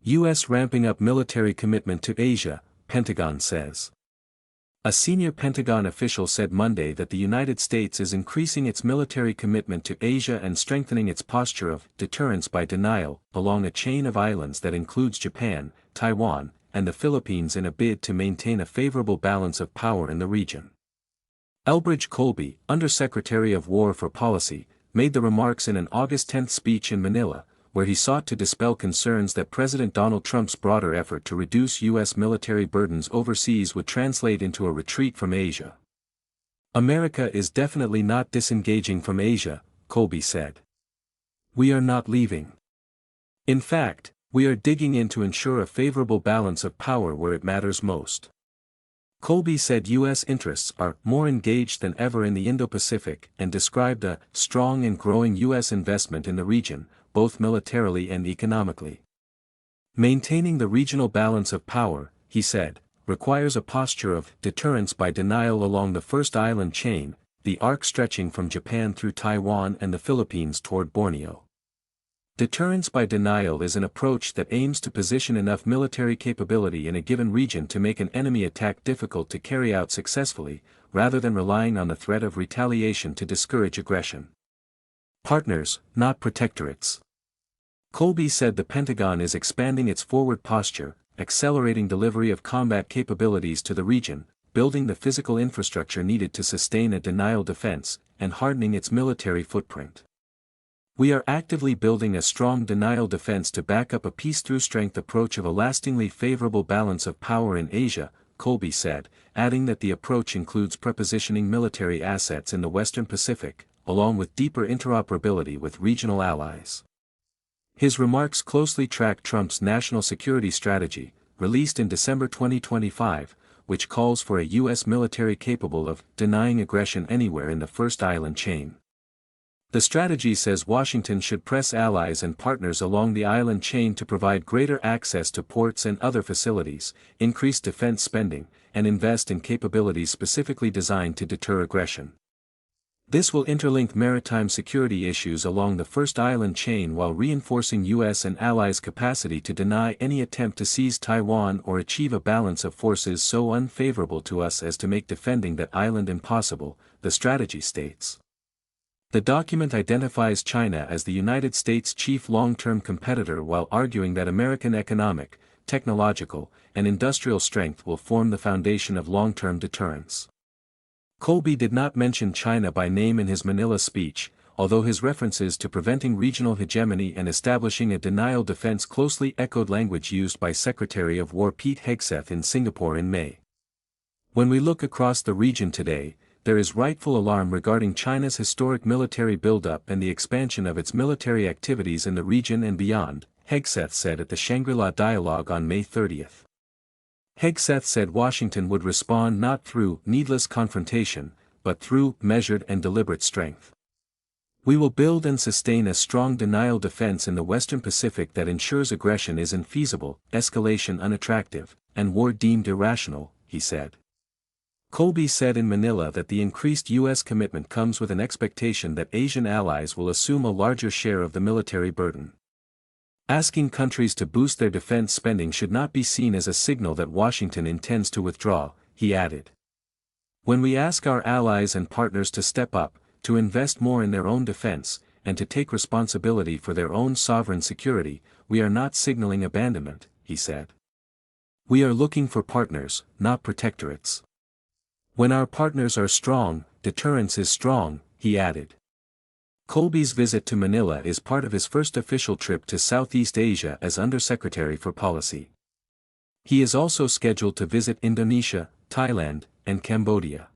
U.S. ramping up military commitment to Asia, Pentagon says. A senior Pentagon official said Monday that the United States is increasing its military commitment to Asia and strengthening its posture of deterrence by denial along a chain of islands that includes Japan, Taiwan, and the Philippines in a bid to maintain a favorable balance of power in the region. Elbridge Colby, Undersecretary of War for Policy, made the remarks in an August 10 speech in Manila, where he sought to dispel concerns that President Donald Trump's broader effort to reduce U.S. military burdens overseas would translate into a retreat from Asia. America is definitely not disengaging from Asia, Colby said. We are not leaving. In fact, we are digging in to ensure a favorable balance of power where it matters most. Colby said U.S. interests are more engaged than ever in the Indo-Pacific and described a strong and growing U.S. investment in the region, both militarily and economically. Maintaining the regional balance of power, he said, requires a posture of deterrence by denial along the first island chain, the arc stretching from Japan through Taiwan and the Philippines toward Borneo. Deterrence by denial is an approach that aims to position enough military capability in a given region to make an enemy attack difficult to carry out successfully, rather than relying on the threat of retaliation to discourage aggression. Partners, not protectorates. Colby said the Pentagon is expanding its forward posture, accelerating delivery of combat capabilities to the region, building the physical infrastructure needed to sustain a denial defense, and hardening its military footprint. We are actively building a strong denial defense to back up a peace-through-strength approach of a lastingly favorable balance of power in Asia, Colby said, adding that the approach includes prepositioning military assets in the Western Pacific, along with deeper interoperability with regional allies. His remarks closely track Trump's national security strategy, released in December 2025, which calls for a U.S. military capable of denying aggression anywhere in the first island chain. The strategy says Washington should press allies and partners along the island chain to provide greater access to ports and other facilities, increase defense spending, and invest in capabilities specifically designed to deter aggression. This will interlink maritime security issues along the first island chain while reinforcing U.S. and allies' capacity to deny any attempt to seize Taiwan or achieve a balance of forces so unfavorable to us as to make defending that island impossible, the strategy states. The document identifies China as the United States' chief long-term competitor while arguing that American economic, technological, and industrial strength will form the foundation of long-term deterrence. Colby did not mention China by name in his Manila speech, although his references to preventing regional hegemony and establishing a denial defense closely echoed language used by Secretary of War Pete Hegseth in Singapore in May. When we look across the region today, there is rightful alarm regarding China's historic military buildup and the expansion of its military activities in the region and beyond, Hegseth said at the Shangri-La Dialogue on May 30. Hegseth said Washington would respond not through needless confrontation, but through measured and deliberate strength. We will build and sustain a strong denial defense in the Western Pacific that ensures aggression is infeasible, escalation unattractive, and war deemed irrational, he said. Colby said in Manila that the increased U.S. commitment comes with an expectation that Asian allies will assume a larger share of the military burden. Asking countries to boost their defense spending should not be seen as a signal that Washington intends to withdraw, he added. When we ask our allies and partners to step up, to invest more in their own defense, and to take responsibility for their own sovereign security, we are not signaling abandonment, he said. We are looking for partners, not protectorates. When our partners are strong, deterrence is strong, he added. Colby's visit to Manila is part of his first official trip to Southeast Asia as Undersecretary for Policy. He is also scheduled to visit Indonesia, Thailand, and Cambodia.